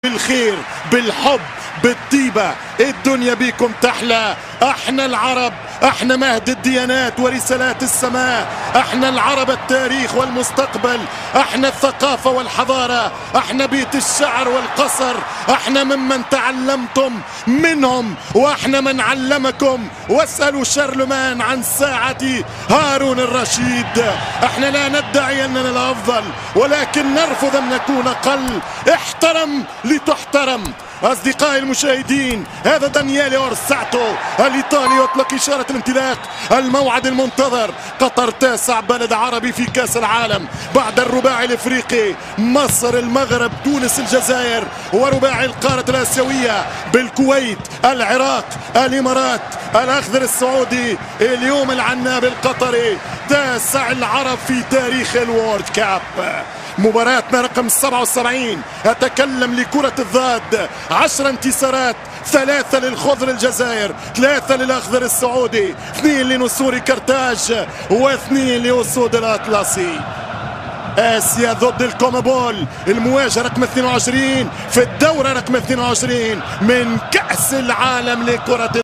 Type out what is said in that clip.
بالخير بالحب بالطيبة الدنيا بيكم تحلى. احنا العرب، احنا مهد الديانات ورسالات السماء، احنا العرب التاريخ والمستقبل، احنا الثقافة والحضارة، احنا بيت الشعر والقصر، احنا ممن تعلمتم منهم واحنا من علمكم. واسألوا شارلمان عن ساعة هارون الرشيد. احنا لا ندعي اننا الافضل ولكن نرفض ان نكون اقل. احترم لتحترم. أصدقائي المشاهدين، هذا دانييلي أورساتو الإيطالي يطلق إشارة الانطلاق. الموعد المنتظر، قطر تاسع بلد عربي في كأس العالم بعد الرباعي الإفريقي، مصر المغرب تونس الجزائر، ورباعي القارة الآسيوية بالكويت العراق الإمارات الأخضر السعودي. اليوم العناب القطري، تاسع العرب في تاريخ الوورد كاب. مباراتنا رقم 77. أتكلم لكرة الضاد، 10 انتصارات، 3 للخضر الجزائر، 3 للأخضر السعودي، 2 لنسور كرتاج و2 لأسود الأطلسي. آسيا ضد الكومبول، المواجهة رقم 22 في الدورة رقم 22 من كأس العالم لكرة